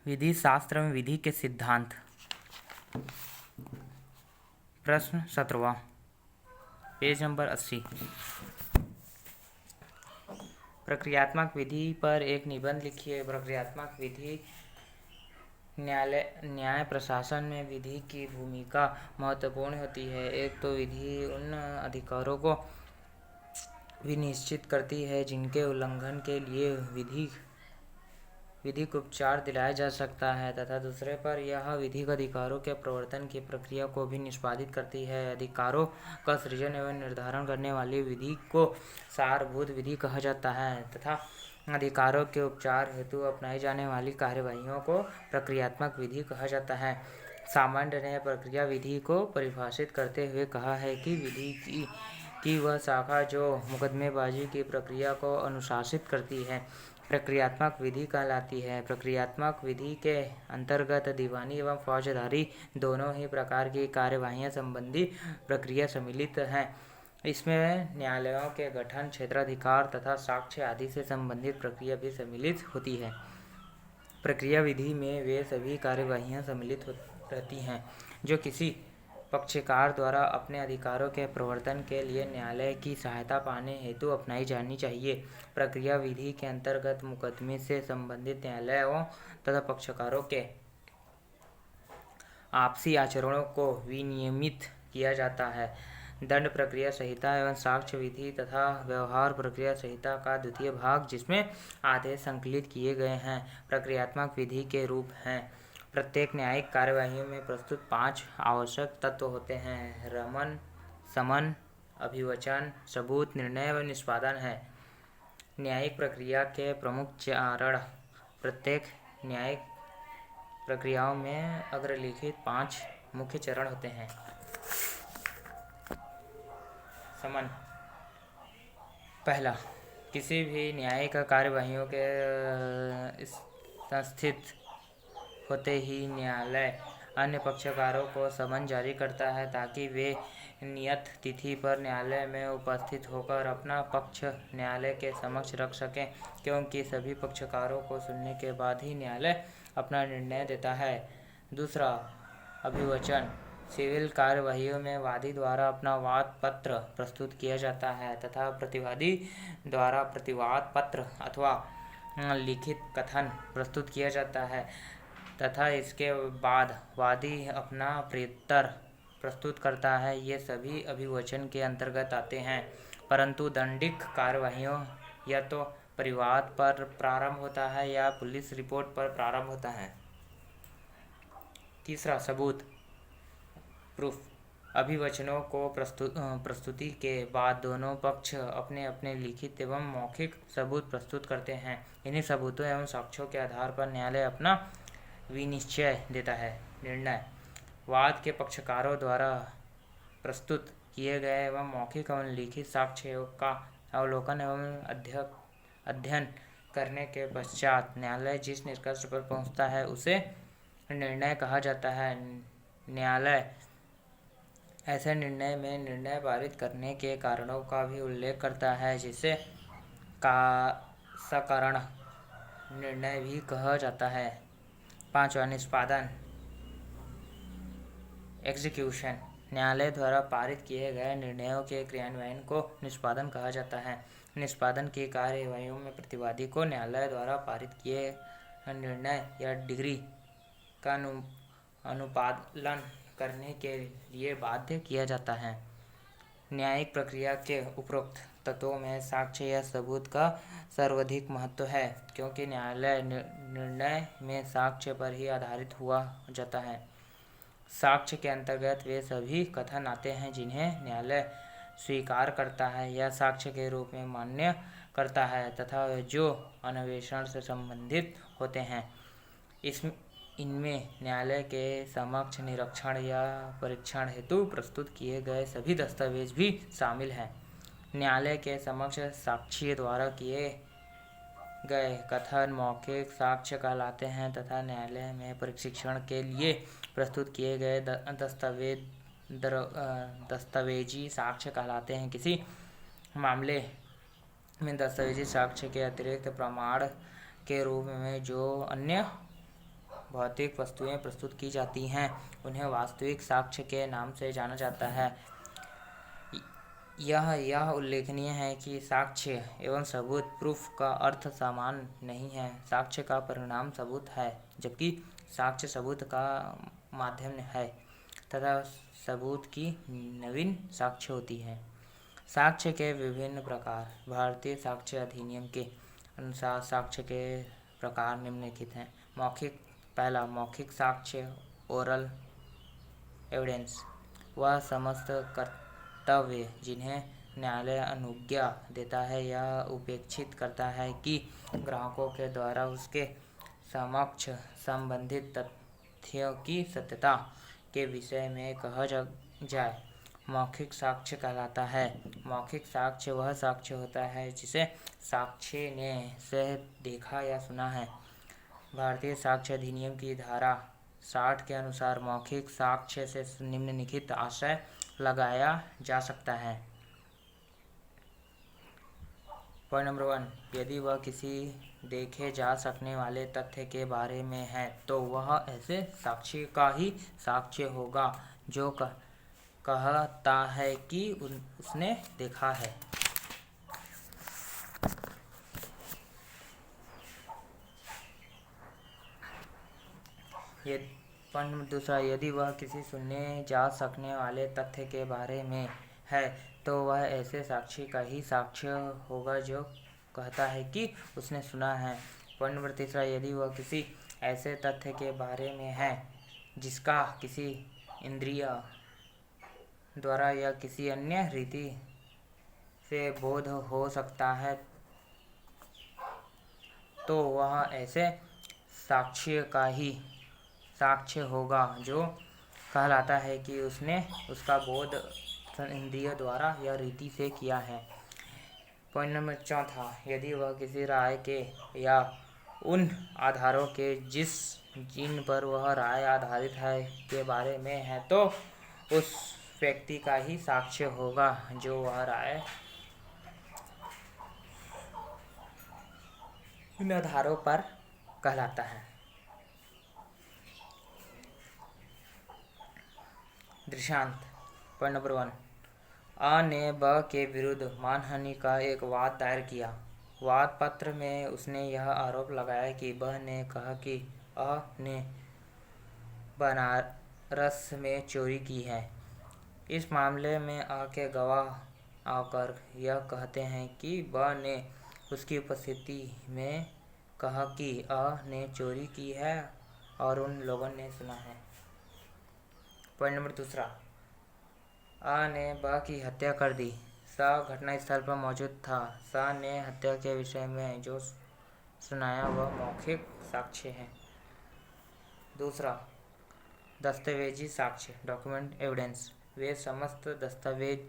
विधि शास्त्र में विधि के सिद्धांत। प्रश्न 17वां, पेज नंबर 80। प्रक्रियात्मक विधि पर एक निबंध लिखिए। प्रक्रियात्मक विधि न्याय प्रशासन में विधि की भूमिका महत्वपूर्ण होती है। एक तो विधि उन अधिकारों को विनिश्चित करती है जिनके उल्लंघन के लिए विधिक उपचार दिलाया जा सकता है, तथा दूसरे पर यह विधिक अधिकारों के प्रवर्तन की प्रक्रिया को भी निष्पादित करती है। अधिकारों का सृजन एवं निर्धारण करने वाली विधि को सारभूत विधि कहा जाता है तथा अधिकारों के उपचार हेतु अपनाई जाने वाली कार्यवाहियों को प्रक्रियात्मक विधि कहा जाता है। सामान्य न्याय प्रक्रिया विधि को परिभाषित करते हुए कहा है कि विधि की वह शाखा जो मुकदमेबाजी की प्रक्रिया को अनुशासित करती है प्रक्रियात्मक विधि कहलाती है। प्रक्रियात्मक विधि के अंतर्गत दीवानी एवं फौजदारी दोनों ही प्रकार की कार्यवाहियां संबंधी प्रक्रिया सम्मिलित हैं। इसमें न्यायालयों के गठन, क्षेत्राधिकार तथा साक्ष्य आदि से संबंधित प्रक्रिया भी सम्मिलित होती है। प्रक्रिया विधि में वे सभी कार्यवाहियां सम्मिलित रहती हैं जो किसी पक्षकार द्वारा अपने अधिकारों के प्रवर्तन के लिए न्यायालय की सहायता पाने हेतु अपनाई जानी चाहिए। प्रक्रिया विधि के अंतर्गत मुकदमे से संबंधित न्यायालयों तथा पक्षकारों के आपसी आचरणों को विनियमित किया जाता है। दंड प्रक्रिया संहिता एवं साक्ष्य विधि तथा व्यवहार प्रक्रिया संहिता का द्वितीय भाग, जिसमें आदेश संकलित किए गए हैं, प्रक्रियात्मक विधि के रूप हैं। प्रत्येक न्यायिक कार्यवाही में प्रस्तुत 5 आवश्यक तत्व होते हैं। रमन, समन, अभिवचन, सबूत, निर्णय व निष्पादन है। न्यायिक प्रक्रिया के प्रमुख चरण। प्रत्येक न्यायिक प्रक्रियाओं में अग्रलिखित 5 मुख्य चरण होते हैं। समन। पहला, किसी भी न्यायिक कार्यवाहियों के संस्थित होते ही न्यायालय अन्य पक्षकारों को समन जारी करता है ताकि वे नियत तिथि पर न्यायालय में उपस्थित होकर अपना पक्ष न्यायालय के समक्ष रख सकें, क्योंकि सभी पक्षकारों को सुनने के बाद ही न्यायालय अपना निर्णय देता है। दूसरा, अभिवचन। सिविल कार्यवाहियों में वादी द्वारा अपना वाद पत्र प्रस्तुत किया जाता है तथा प्रतिवादी द्वारा प्रतिवाद पत्र अथवा लिखित कथन प्रस्तुत किया जाता है तथा इसके बाद वादी अपना प्रत्युत्तर प्रस्तुत करता है। ये सभी अभिवचन के अंतर्गत आते हैं, परंतु दंडिक कार्यवाहियों या तो परिवाद पर प्रारंभ होता है या पुलिस रिपोर्ट पर प्रारंभ होता है। तीसरा, सबूत, प्रूफ। अभिवचनों को प्रस्तुति के बाद दोनों पक्ष अपने अपने लिखित एवं मौखिक सबूत प्रस्तुत करते हैं। इन्हीं सबूतों एवं साक्ष्यों के आधार पर न्यायालय अपना विनिश्चय देता है। निर्णय। वाद के पक्षकारों द्वारा प्रस्तुत किए गए एवं मौखिक एवं लिखित साक्ष्यों का अवलोकन एवं अध्ययन करने के पश्चात न्यायालय जिस निष्कर्ष पर पहुंचता है उसे निर्णय कहा जाता है। न्यायालय ऐसे निर्णय में निर्णय पारित करने के कारणों का भी उल्लेख करता है, जिसे सकरण निर्णय भी कहा जाता है। पांचवा, निष्पादन, एग्जीक्यूशन। न्यायालय द्वारा पारित किए गए निर्णयों के क्रियान्वयन को निष्पादन कहा जाता है। निष्पादन की कार्यवाहियों में प्रतिवादी को न्यायालय द्वारा पारित किए निर्णय या डिग्री का अनुपालन करने के लिए बाध्य किया जाता है। न्यायिक प्रक्रिया के उपरोक्त तत्वों में साक्ष्य या सबूत का सर्वाधिक महत्व है, क्योंकि न्यायालय निर्णय में साक्ष्य पर ही आधारित हुआ जाता है। साक्ष्य के अंतर्गत वे सभी कथन आते हैं जिन्हें न्यायालय स्वीकार करता है या साक्ष्य के रूप में मान्य करता है तथा जो अन्वेषण से संबंधित होते हैं। इनमें न्यायालय के समक्ष निरीक्षण या परीक्षण हेतु प्रस्तुत किए गए सभी दस्तावेज भी शामिल हैं। न्यायालय के समक्ष साक्षी द्वारा किए गए कथन मौखिक साक्ष्य कहलाते हैं तथा न्यायालय में परीक्षण के लिए प्रस्तुत किए गए दस्तावेजी साक्ष्य कहलाते हैं। किसी मामले में दस्तावेजी साक्ष्य के अतिरिक्त प्रमाण के रूप में जो अन्य भौतिक वस्तुएं प्रस्तुत की जाती हैं उन्हें वास्तविक साक्ष्य के नाम से जाना जाता है। यह उल्लेखनीय है कि साक्ष्य एवं सबूत प्रूफ का अर्थ समान नहीं है। साक्ष्य का परिणाम सबूत है, जबकि साक्ष्य सबूत का माध्यम है तथा सबूत की नवीन साक्ष्य होती है। साक्ष्य के विभिन्न प्रकार। भारतीय साक्ष्य अधिनियम के अनुसार साक्ष्य के प्रकार निम्नलिखित हैं। मौखिक। पहला, मौखिक साक्ष्य ओरल एविडेंस। वह समस्त कर्तव्य जिन्हें न्यायालय अनुज्ञा देता है यह उपेक्षित करता है कि ग्राहकों के द्वारा उसके समक्ष संबंधित तथ्यों की सत्यता के विषय में कहा जाए। मौखिक साक्ष्य कहलाता है। मौखिक साक्ष्य वह साक्ष्य होता है जिसे साक्षी ने से देखा या सुना है। भारतीय साक्ष्य अधिनियम की धारा 60 के अनुसार मौखिक साक्ष्य से निम्नलिखित आशय लगाया जा सकता है। पॉइंट नंबर 1, यदि वह किसी देखे जा सकने वाले तथ्य के बारे में है तो वह ऐसे साक्षी का ही साक्ष्य होगा जो कहता है कि उसने देखा है। पॉइंट दूसरा, यदि वह किसी सुने जा सकने वाले तथ्य के बारे में है तो वह ऐसे साक्षी का ही साक्ष्य होगा जो कहता है कि उसने सुना है। पॉइंट नंबर तीसरा, यदि वह किसी ऐसे तथ्य के बारे में है जिसका किसी इंद्रिय द्वारा या किसी अन्य रीति से बोध हो सकता है तो वह ऐसे साक्ष्य का ही साक्ष्य होगा जो कहलाता है कि उसने उसका बोध इंद्रिय द्वारा या रीति से किया है। पॉइंट नंबर चौथा, यदि वह किसी राय के या उन आधारों के जिन पर वह राय आधारित है के बारे में है तो उस व्यक्ति का ही साक्ष्य होगा जो वह राय इन आधारों पर कहलाता है। दृष्टांत। पॉइंट नंबर 1, अ ने ब के विरुद्ध मानहानि का एक वाद दायर किया। वाद पत्र में उसने यह आरोप लगाया कि ब ने कहा कि अ ने बनारस में चोरी की है। इस मामले में अ के गवाह आकर यह कहते हैं कि ब ने उसकी उपस्थिति में कहा कि अ ने चोरी की है और उन लोगों ने सुना है। पॉइंट नंबर दूसरा, अ ने ब की हत्या कर दी। स घटनास्थल पर मौजूद था। स ने हत्या के विषय में जो सुनाया वह मौखिक साक्ष्य है। दूसरा, दस्तावेजी साक्ष्य डॉक्यूमेंट एविडेंस। वे समस्त दस्तावेज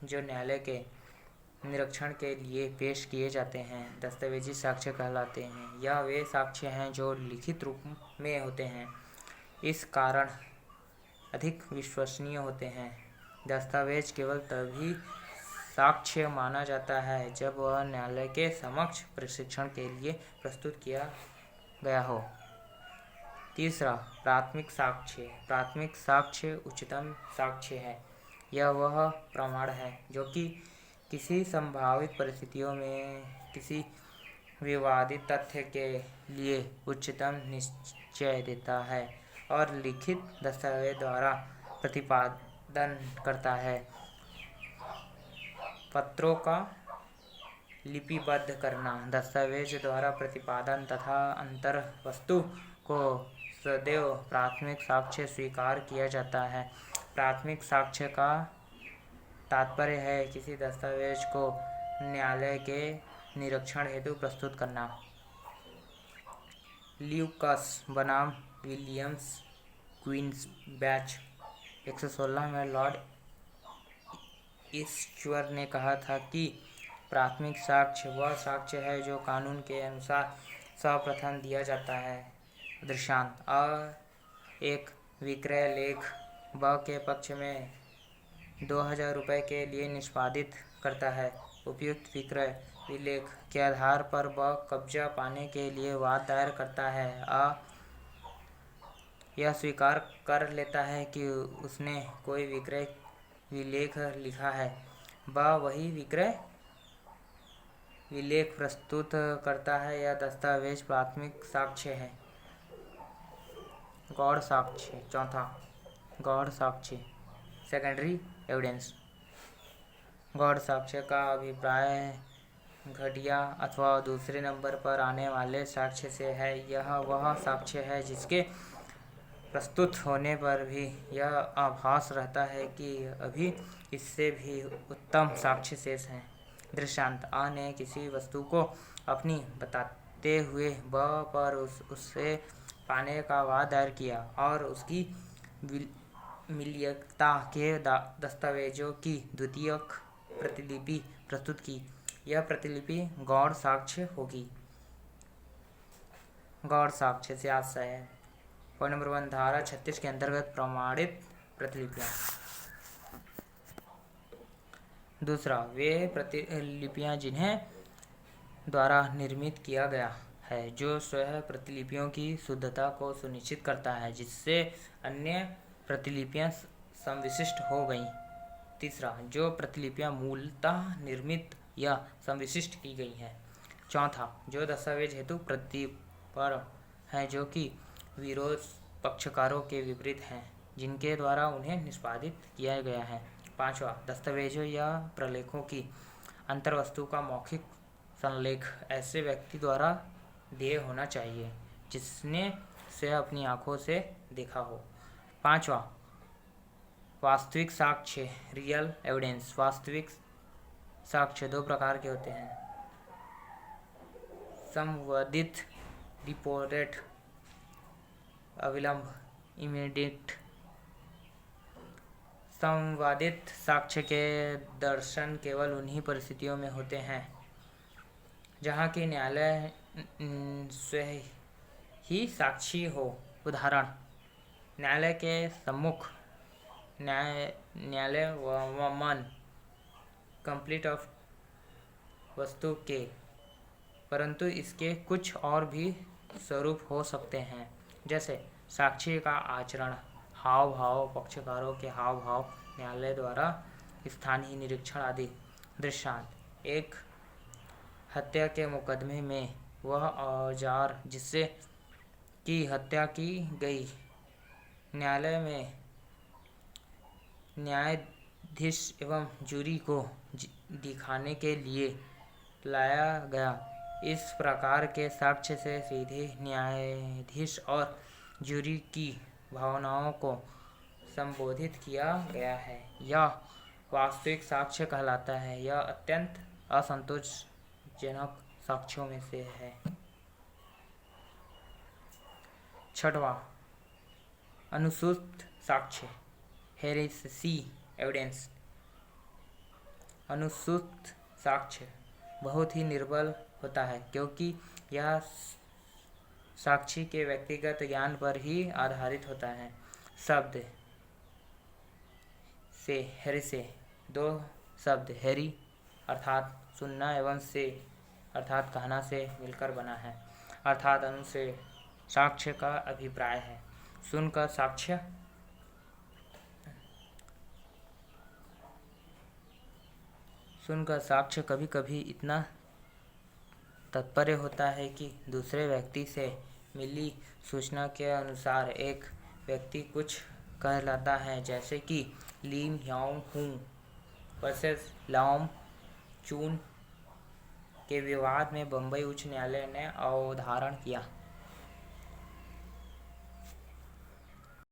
जो न्यायालय के निरीक्षण के लिए पेश किए जाते हैं दस्तावेजी साक्ष्य कहलाते हैं। यह वे साक्ष्य हैं जो लिखित रूप में होते हैं, इस कारण अधिक विश्वसनीय होते हैं। दस्तावेज केवल तभी साक्ष्य माना जाता है जब वह न्यायालय के समक्ष प्रशिक्षण के लिए प्रस्तुत किया गया हो। तीसरा, प्राथमिक साक्ष्य। प्राथमिक साक्ष्य उच्चतम साक्ष्य है। यह वह प्रमाण है जो कि किसी संभावित परिस्थितियों में किसी विवादित तथ्य के लिए उच्चतम निश्चय देता है और लिखित दस्तावेज द्वारा प्रतिपादन करता है। पत्रों का लिपिबद्ध करना। दस्तावेज द्वारा प्रतिपादन तथा अंतर वस्तु को सदैव प्राथमिक साक्ष्य स्वीकार किया जाता है। प्राथमिक साक्ष्य का तात्पर्य है किसी दस्तावेज को न्यायालय के निरीक्षण हेतु प्रस्तुत करना। ल्यूकास बनाम विलियम्स क्वींस बैच 116 में लॉर्ड ईस्चर ने कहा था कि प्राथमिक साक्ष्य वह साक्ष्य है जो कानून के अनुसार सर्वप्रथम दिया जाता है। दृष्टांत, अ एक विक्रय लेख ब के पक्ष में 2000 रुपये के लिए निष्पादित करता है। उपयुक्त विक्रय विलेख के आधार पर ब कब्जा पाने के लिए वाद दायर करता है। अ यह स्वीकार कर लेता है कि उसने कोई विक्रय विलेख लिखा है, वह वही विक्रय विलेख प्रस्तुत करता है। यह दस्तावेज प्राथमिक साक्ष्य है। गौड़ साक्ष्य। चौथा, गौड़ साक्ष्य, सेकेंडरी एविडेंस। गौड़ साक्ष्य का अभिप्राय घटिया अथवा दूसरे नंबर पर आने वाले साक्ष्य से है। यह वह साक्ष्य है जिसके प्रस्तुत होने पर भी यह आभास रहता है कि अभी इससे भी उत्तम साक्ष्य शेष हैं। दृष्टांत: आ ने किसी वस्तु को अपनी बताते हुए ब पर उससे पाने का वाद दायर किया और उसकी मिल्कियत के दस्तावेजों की द्वितीयक प्रतिलिपि प्रस्तुत की। यह प्रतिलिपि गौड़ साक्ष्य होगी। गौड़ साक्ष्य से आशय है। पॉइंट नंबर 1, धारा 36 के अंतर्गत प्रमाणित प्रतिलिपियां। दूसरा, वे प्रतिलिपियां जिन्हें द्वारा निर्मित किया गया है, जो स्वयं प्रतिलिपियों की शुद्धता को सुनिश्चित करता है, जिससे अन्य प्रतिलिपियां समविशिष्ट हो गईं। तीसरा, जो प्रतिलिपियां मूलतः निर्मित या समविशिष्ट की गई हैं। चौथा, जो दस्तावेज हेतु प्रतिपर हैं, जो कि विरोध पक्षकारों के विपरीत हैं, जिनके द्वारा उन्हें निष्पादित किया गया है। पांचवा, दस्तावेजों या प्रलेखों की अंतर्वस्तु का मौखिक संलेख ऐसे व्यक्ति द्वारा दिए होना चाहिए जिसने से अपनी आंखों से देखा हो। पांचवा, वास्तविक साक्ष्य, रियल एविडेंस। वास्तविक साक्ष्य दो प्रकार के होते हैं: संवादित, रिपोर्टेड, अविलंब, इमीडिएट। संवादित साक्ष्य के दर्शन केवल उन्हीं परिस्थितियों में होते हैं जहाँ की न्यायालय स्वयं ही साक्षी हो। उदाहरण: न्यायालय के सम्मुख न्यायालय वमन कंप्लीट ऑफ वस्तु के, परंतु इसके कुछ और भी स्वरूप हो सकते हैं, जैसे साक्षी का आचरण, हाव भाव, पक्षकारों के हाव भाव, न्यायालय द्वारा स्थानीय निरीक्षण आदि। दृष्टांत: एक हत्या के मुकदमे में वह औजार जिससे की हत्या की गई न्यायालय में न्यायाधीश एवं जूरी को दिखाने के लिए लाया गया। इस प्रकार के साक्ष्य से सीधे न्यायाधीश और जूरी की भावनाओं को संबोधित किया गया है। यह वास्तविक साक्ष्य कहलाता है। यह अत्यंत असंतोषजनक साक्ष्यों में से है। छठवां, अनुसूत साक्ष्य, हेरेसी एविडेंस। अनुसूत साक्ष्य बहुत ही निर्बल होता है क्योंकि यह साक्षी के व्यक्तिगत ज्ञान पर ही आधारित होता है। शब्द से हेरेसे दो शब्द हेरी अर्थात सुनना एवं से अर्थात कहना से मिलकर बना है। अर्थात अनु से साक्ष्य का अभिप्राय है। सुनकर साक्ष्य कभी कभी इतना तात्पर्य होता है कि दूसरे व्यक्ति से मिली सूचना के अनुसार एक व्यक्ति कुछ कहलाता है, जैसे कि लीम याओ हूँ वर्सेस लाओम चून के विवाद में बम्बई उच्च न्यायालय ने अवधारण किया।